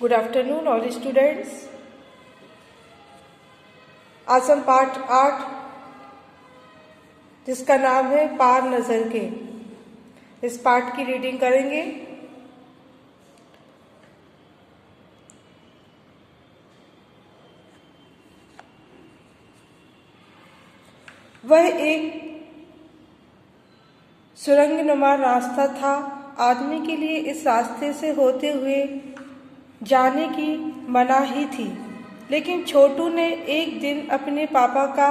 Good afternoon, all students. आज हम पाठ 8 जिसका नाम है पार नजर के, इस पाठ की रीडिंग करेंगे। वह एक सुरंगनुमा रास्ता था। आदमी के लिए इस रास्ते से होते हुए जाने की मनाही थी, लेकिन छोटू ने एक दिन अपने पापा का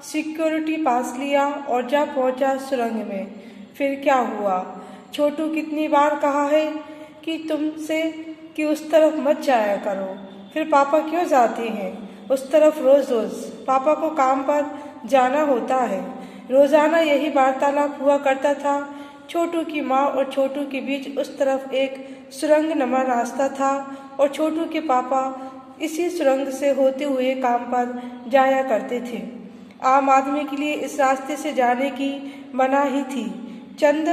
सिक्योरिटी पास लिया और जा पहुंचा सुरंग में। फिर क्या हुआ? छोटू कितनी बार कहा है कि तुमसे कि उस तरफ मत जाया करो, फिर पापा क्यों जाते हैं उस तरफ रोज रोज? पापा को काम पर जाना होता है। रोजाना यही वार्तालाप हुआ करता था। छोटू की माँ और छोटू के बीच उस तरफ एक सुरंगनुमा रास्ता था और छोटू के पापा इसी सुरंग से होते हुए काम पर जाया करते थे। आम आदमी के लिए इस रास्ते से जाने की मनाही थी। चंद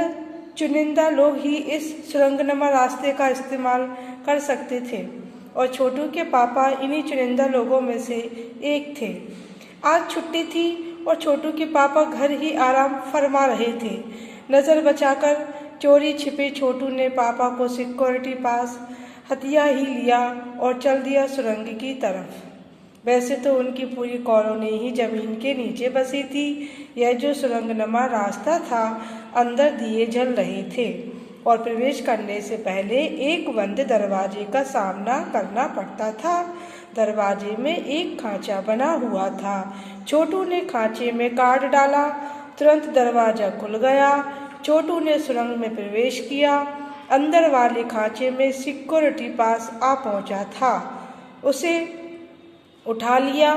चुनिंदा लोग ही इस सुरंगनुमा रास्ते का इस्तेमाल कर सकते थे और छोटू के पापा इन्हीं चुनिंदा लोगों में से एक थे। आज छुट्टी थी और छोटू के पापा घर ही आराम फरमा रहे थे। नज़र बचाकर चोरी छिपे छोटू ने पापा को सिक्योरिटी पास हथिया ही लिया और चल दिया सुरंग की तरफ। वैसे तो उनकी पूरी कॉलोनी ही जमीन के नीचे बसी थी। यह जो सुरंगनुमा रास्ता था, अंदर दिए जल रहे थे और प्रवेश करने से पहले एक बंद दरवाजे का सामना करना पड़ता था। दरवाजे में एक खांचा बना हुआ था। छोटू ने खांचे में कार्ड डाला, तुरंत दरवाजा खुल गया। छोटू ने सुरंग में प्रवेश किया। अंदर वाले खांचे में सिक्योरिटी पास आ पहुंचा था। उसे उठा लिया।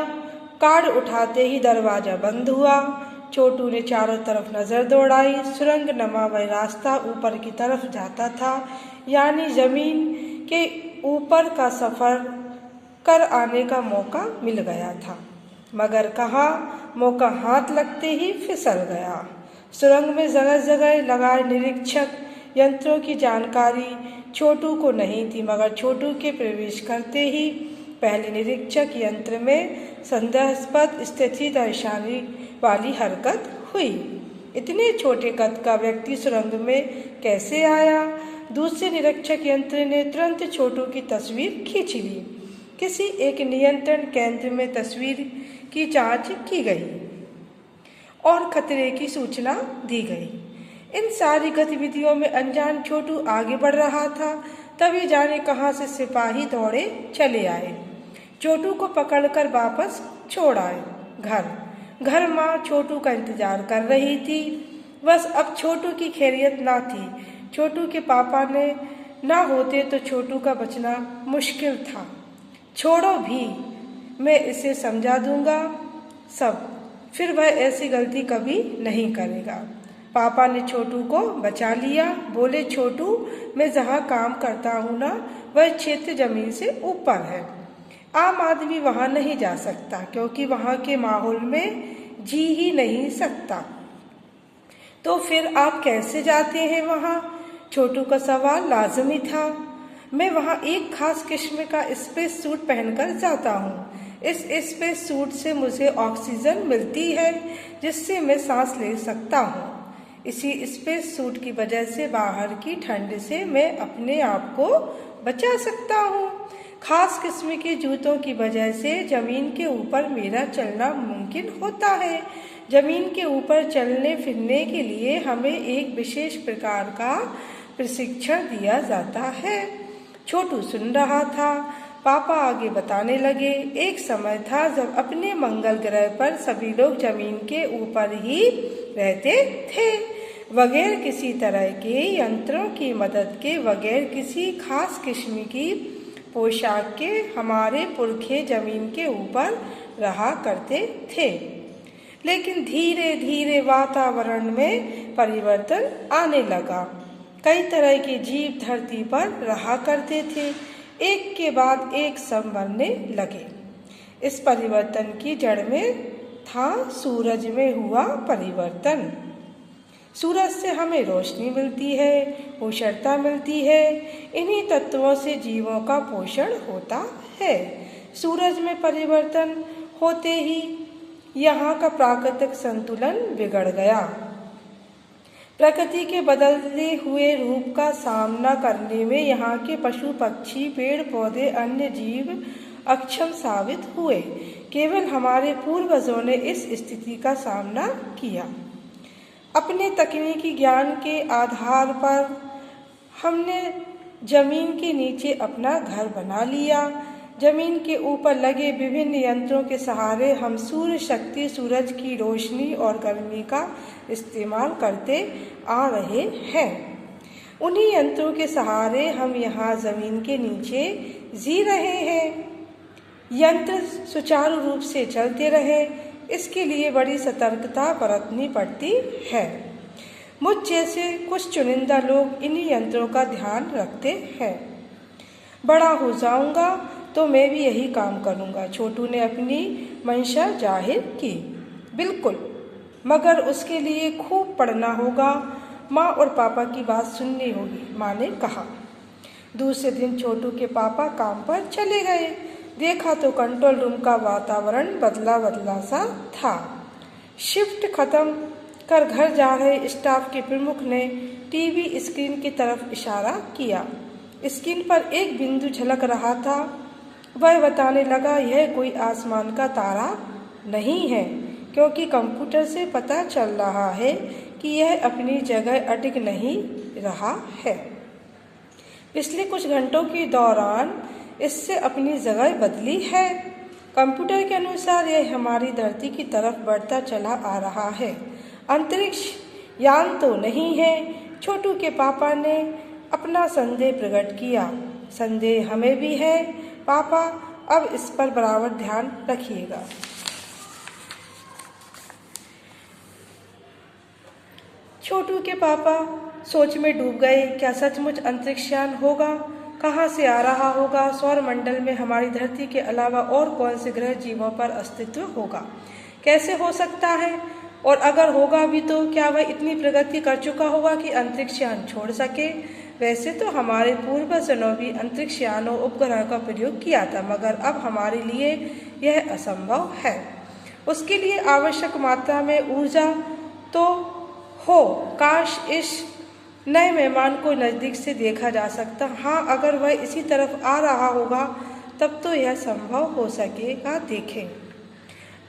कार्ड उठाते ही दरवाजा बंद हुआ। छोटू ने चारों तरफ नजर दौड़ाई। सुरंगनुमा वह रास्ता ऊपर की तरफ जाता था, यानी जमीन के ऊपर का सफर कर आने का मौका मिल गया था। मगर कहाँ, मौका हाथ लगते ही फिसल गया। सुरंग में जगह जगह लगाए निरीक्षक यंत्रों की जानकारी छोटू को नहीं थी, मगर छोटू के प्रवेश करते ही पहले निरीक्षक यंत्र में संदेहास्पद स्थिति दर्शाने वाली हरकत हुई। इतने छोटे कद का व्यक्ति सुरंग में कैसे आया? दूसरे निरीक्षक यंत्र ने तुरंत छोटू की तस्वीर खींच ली। किसी एक नियंत्रण केंद्र में तस्वीर की जांच की गई और खतरे की सूचना दी गई। इन सारी गतिविधियों में अनजान छोटू आगे बढ़ रहा था। तभी जाने कहां से सिपाही दौड़े चले आए। छोटू को पकड़कर वापस छोड़ आए। घर माँ छोटू का इंतजार कर रही थी। बस अब छोटू की खैरियत ना थी। छोटू के पापा ने ना होते तो छोटू का बचना मुश्किल था। छोड़ो भी, मैं इसे समझा दूंगा सब, फिर वह ऐसी गलती कभी नहीं करेगा। पापा ने छोटू को बचा लिया। बोले, छोटू, मैं जहाँ काम करता हूँ ना, वह क्षेत्र जमीन से ऊपर है। आम आदमी वहाँ नहीं जा सकता, क्योंकि वहाँ के माहौल में जी ही नहीं सकता। तो फिर आप कैसे जाते हैं वहाँ? छोटू का सवाल लाजमी था। मैं वहाँ एक खास किस्म का स्पेस सूट पहनकर जाता हूँ। इस स्पेस सूट से मुझे ऑक्सीजन मिलती है, जिससे मैं सांस ले सकता हूँ। इसी स्पेस सूट की वजह से बाहर की ठंड से मैं अपने आप को बचा सकता हूँ। खास किस्म के जूतों की वजह से जमीन के ऊपर मेरा चलना मुमकिन होता है। जमीन के ऊपर चलने फिरने के लिए हमें एक विशेष प्रकार का प्रशिक्षण दिया जाता है। छोटू सुन रहा था। पापा आगे बताने लगे, एक समय था जब अपने मंगल ग्रह पर सभी लोग जमीन के ऊपर ही रहते थे, बगैर किसी तरह के यंत्रों की मदद के, बगैर किसी खास किस्म की पोशाक के हमारे पुरखे जमीन के ऊपर रहा करते थे। लेकिन धीरे धीरे वातावरण में परिवर्तन आने लगा। कई तरह के जीव धरती पर रहा करते थे, एक के बाद एक सब मरने लगे। इस परिवर्तन की जड़ में था सूरज में हुआ परिवर्तन। सूरज से हमें रोशनी मिलती है, उष्णता मिलती है। इन्हीं तत्वों से जीवों का पोषण होता है। सूरज में परिवर्तन होते ही यहाँ का प्राकृतिक संतुलन बिगड़ गया। प्रकृति के बदलते हुए रूप का सामना करने में यहाँ के पशु पक्षी, पेड़ पौधे, अन्य जीव अक्षम साबित हुए। केवल हमारे पूर्वजों ने इस स्थिति का सामना किया। अपने तकनीकी ज्ञान के आधार पर हमने जमीन के नीचे अपना घर बना लिया। जमीन के ऊपर लगे विभिन्न यंत्रों के सहारे हम सूर्य शक्ति, सूरज की रोशनी और गर्मी का इस्तेमाल करते आ रहे हैं। उन्हीं यंत्रों के सहारे हम यहाँ जमीन के नीचे जी रहे हैं। यंत्र सुचारू रूप से चलते रहे, इसके लिए बड़ी सतर्कता बरतनी पड़ती है। मुझ जैसे कुछ चुनिंदा लोग इन्हीं यंत्रों का ध्यान रखते हैं। बड़ा हो जाऊंगा तो मैं भी यही काम करूंगा, छोटू ने अपनी मंशा जाहिर की। बिल्कुल, मगर उसके लिए खूब पढ़ना होगा, माँ और पापा की बात सुननी होगी, माँ ने कहा। दूसरे दिन छोटू के पापा काम पर चले गए। देखा तो कंट्रोल रूम का वातावरण बदला बदला सा था। शिफ्ट खत्म कर घर जा रहे स्टाफ के प्रमुख ने टीवी स्क्रीन की तरफ इशारा किया। स्क्रीन पर एक बिंदु झलक रहा था। वह बताने लगा, यह कोई आसमान का तारा नहीं है, क्योंकि कंप्यूटर से पता चल रहा है कि यह अपनी जगह अटक नहीं रहा है। पिछले कुछ घंटों के दौरान इससे अपनी जगह बदली है। कंप्यूटर के अनुसार यह हमारी धरती की तरफ बढ़ता चला आ रहा है। अंतरिक्ष यान तो नहीं है। छोटू के पापा ने अपना संदेह प्रकट किया। संदेह हमें भी है पापा, अब इस पर बराबर ध्यान रखिएगा। छोटू के पापा सोच में डूब गए। क्या सचमुच अंतरिक्ष यान होगा? कहाँ से आ रहा होगा? सौर मंडल में हमारी धरती के अलावा और कौन से ग्रह जीवों पर अस्तित्व होगा? कैसे हो सकता है? और अगर होगा भी तो क्या वह इतनी प्रगति कर चुका होगा कि अंतरिक्ष यान छोड़ सके? वैसे तो हमारे पूर्वजों ने भी अंतरिक्ष यानों उपग्रह का प्रयोग किया था, मगर अब हमारे लिए यह असंभव है। उसके लिए आवश्यक मात्रा में ऊर्जा तो हो। काश इस नए मेहमान को नज़दीक से देखा जा सकता। हाँ, अगर वह इसी तरफ आ रहा होगा तब तो यह संभव हो सकेगा। देखें,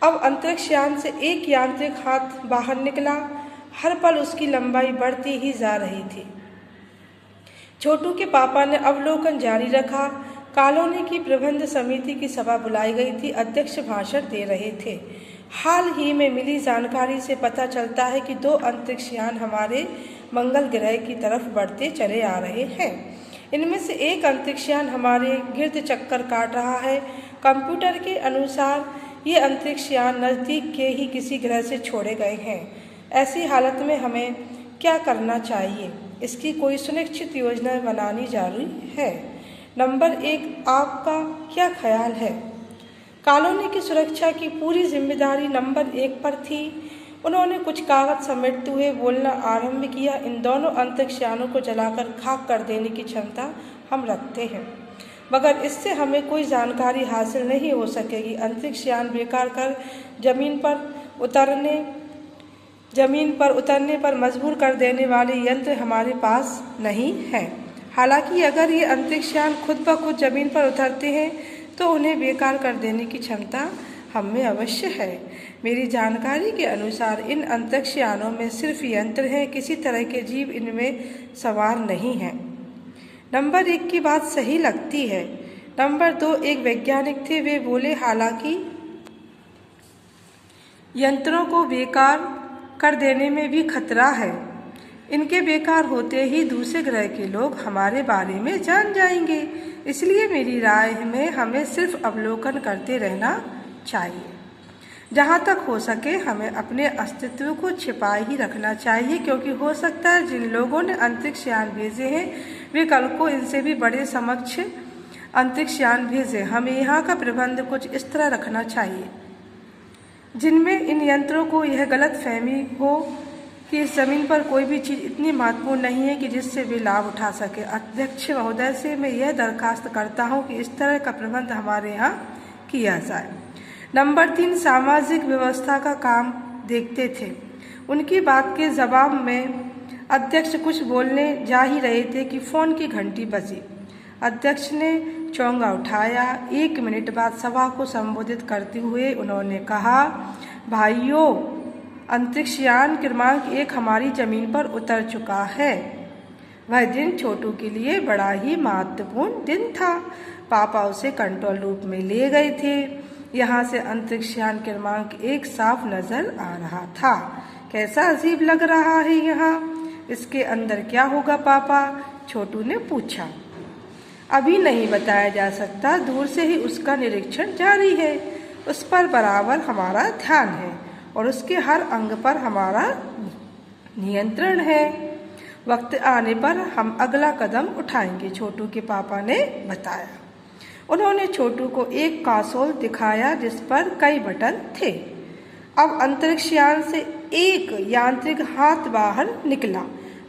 अब अंतरिक्ष यान से एक यांत्रिक हाथ बाहर निकला। हर पल उसकी लंबाई बढ़ती ही जा रही थी। छोटू के पापा ने अवलोकन जारी रखा। कॉलोनी की प्रबंध समिति की सभा बुलाई गई थी। अध्यक्ष भाषण दे रहे थे। हाल ही में मिली जानकारी से पता चलता है कि 2 अंतरिक्ष यान हमारे मंगल ग्रह की तरफ बढ़ते चले आ रहे हैं। इनमें से एक अंतरिक्ष यान हमारे गिर्द चक्कर काट रहा है। कंप्यूटर के अनुसार ये अंतरिक्ष यान नज़दीक के ही किसी ग्रह से छोड़े गए हैं। ऐसी हालत में हमें क्या करना चाहिए, इसकी कोई सुनिश्चित योजना बनानी जरूरी है। नंबर 1, आपका क्या ख्याल है? कॉलोनी की सुरक्षा की पूरी जिम्मेदारी नंबर 1 पर थी। उन्होंने कुछ कागज समेटते हुए बोलना आरंभ किया। इन दोनों अंतरिक्ष यानों को जलाकर खाक कर देने की क्षमता हम रखते हैं, मगर इससे हमें कोई जानकारी हासिल नहीं हो सकेगी। अंतरिक्ष यान बेकार कर जमीन पर उतरने पर मजबूर कर देने वाले यंत्र हमारे पास नहीं है। हालांकि अगर ये अंतरिक्ष यान खुद ब खुद जमीन पर उतरते हैं तो उन्हें बेकार कर देने की क्षमता हम में अवश्य है। मेरी जानकारी के अनुसार इन अंतरिक्ष यानों में सिर्फ यंत्र हैं, किसी तरह के जीव इनमें सवार नहीं हैं। नंबर 1 की बात सही लगती है। नंबर 2 एक वैज्ञानिक थे। वे बोले, हालांकि यंत्रों को बेकार कर देने में भी खतरा है। इनके बेकार होते ही दूसरे ग्रह के लोग हमारे बारे में जान जाएंगे। इसलिए मेरी राय में हमें सिर्फ अवलोकन करते रहना चाहिए। जहाँ तक हो सके हमें अपने अस्तित्व को छिपा ही रखना चाहिए, क्योंकि हो सकता है जिन लोगों ने अंतरिक्ष यान भेजे हैं वे कल को इनसे भी बड़े समक्ष अंतरिक्ष यान भेजें। हमें यहाँ का प्रबंध कुछ इस तरह रखना चाहिए जिनमें इन यंत्रों को यह गलत फहमी हो कि इस ज़मीन पर कोई भी चीज़ इतनी महत्वपूर्ण नहीं है कि जिससे वे लाभ उठा सके। अध्यक्ष महोदय से मैं यह दरखास्त करता हूँ कि इस तरह का प्रबंध हमारे यहाँ किया जाए। नंबर 3, सामाजिक व्यवस्था का काम देखते थे। उनकी बात के जवाब में अध्यक्ष कुछ बोलने जा ही रहे थे कि फ़ोन की घंटी बजी। अध्यक्ष ने चोंगा उठाया। 1 मिनट बाद सभा को संबोधित करते हुए उन्होंने कहा, भाइयों, अंतरिक्ष यान क्रमांक 1 हमारी जमीन पर उतर चुका है। वह दिन छोटू के लिए बड़ा ही महत्वपूर्ण दिन था। पापा उसे कंट्रोल रूम में ले गए थे। यहाँ से अंतरिक्ष यान क्रमांक 1 साफ नजर आ रहा था। कैसा अजीब लग रहा है यहाँ, इसके अंदर क्या होगा पापा? छोटू ने पूछा। अभी नहीं बताया जा सकता, दूर से ही उसका निरीक्षण जारी है। उस पर बराबर हमारा ध्यान है और उसके हर अंग पर हमारा नियंत्रण है। वक्त आने पर हम अगला कदम उठाएंगे, छोटू के पापा ने बताया। उन्होंने छोटू को एक कंसोल दिखाया जिस पर कई बटन थे। अब अंतरिक्ष यान से एक यांत्रिक हाथ बाहर निकला।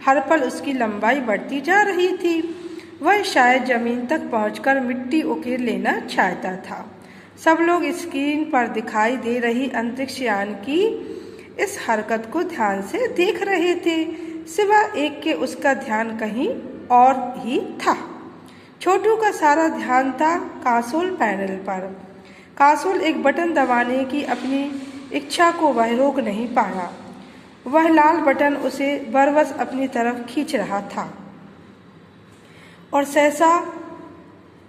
हर पल उसकी लंबाई बढ़ती जा रही थी। वह शायद जमीन तक पहुंचकर मिट्टी उकेर लेना चाहता था। सब लोग स्क्रीन पर दिखाई दे रही अंतरिक्ष यान की इस हरकत को ध्यान से देख रहे थे। सिवाय एक के उसका ध्यान कहीं और ही था। छोटू का सारा ध्यान था कंसोल पैनल पर। कंसोल एक बटन दबाने की अपनी इच्छा को वह रोक नहीं पाया। वह लाल बटन उसे बरबस अपनी तरफ खींच रहा था और सहसा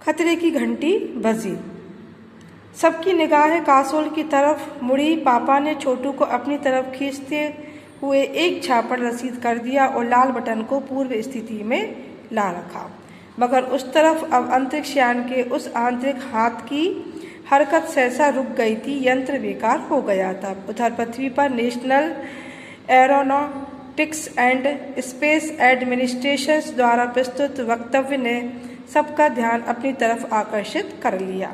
खतरे की घंटी बजी। सबकी निगाहें कंसोल की तरफ मुड़ी। पापा ने छोटू को अपनी तरफ खींचते हुए एक झापड़ रसीद कर दिया और लाल बटन को पूर्व स्थिति में ला रखा। मगर उस तरफ अब अंतरिक्ष यान के उस आंतरिक हाथ की हरकत सहसा रुक गई थी। यंत्र बेकार हो गया था। उधर पृथ्वी पर national aeronautics and space administration द्वारा प्रस्तुत वक्तव्य ने सबका ध्यान अपनी तरफ आकर्षित कर लिया।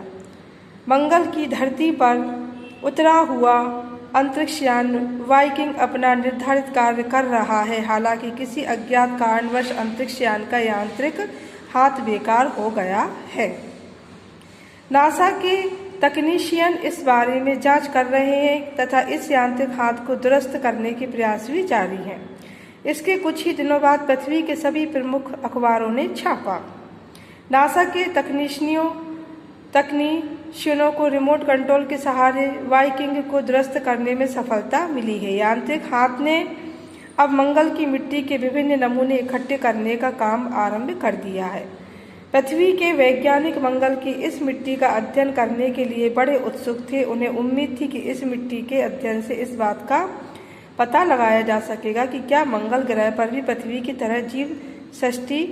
मंगल की धरती पर उतरा हुआ अंतरिक्ष यान वाइकिंग अपना निर्धारित कार्य कर रहा है। हालांकि किसी अज्ञात कारणवश अंतरिक्ष यान का यांत्रिक हाथ बेकार हो गया है। नासा के तकनीशियन इस बारे में जांच कर रहे हैं तथा इस यांत्रिक हाथ को दुरुस्त करने के प्रयास भी जारी हैं। इसके कुछ ही दिनों बाद पृथ्वी के सभी प्रमुख अखबारों ने छापा। नासा के तकनीशियनों को रिमोट कंट्रोल के सहारे वाइकिंग को दुरुस्त करने में सफलता मिली है। यांत्रिक हाथ ने अब मंगल की मिट्टी के विभिन्न नमूने इकट्ठे करने का काम आरंभ कर दिया है। पृथ्वी के वैज्ञानिक मंगल की इस मिट्टी का अध्ययन करने के लिए बड़े उत्सुक थे। उन्हें उम्मीद थी कि इस मिट्टी के अध्ययन से इस बात का पता लगाया जा सकेगा कि क्या मंगल ग्रह पर भी पृथ्वी की तरह जीव सृष्टि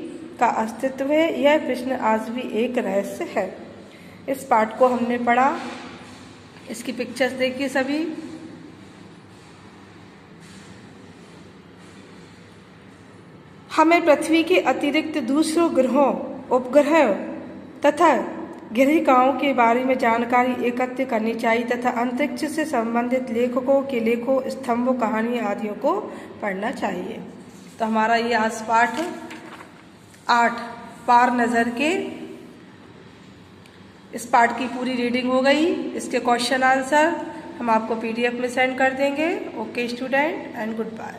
का अस्तित्व है। यह प्रश्न आज भी एक रहस्य है। इस पाठ को हमने पढ़ा। इसकी पिक्चर्स देखिए सभी। हमें पृथ्वी के अतिरिक्त दूसरों ग्रहों, उपग्रहों तथा गृहिकाओं के बारे में जानकारी एकत्र करनी चाहिए तथा अंतरिक्ष से संबंधित लेखकों के लेखों, स्तंभों, कहानी आदियों को पढ़ना चाहिए। तो हमारा ये आज पाठ 8 पार नज़र के इस पाठ की पूरी रीडिंग हो गई। इसके क्वेश्चन आंसर हम आपको PDF में सेंड कर देंगे। Okay student and good bye.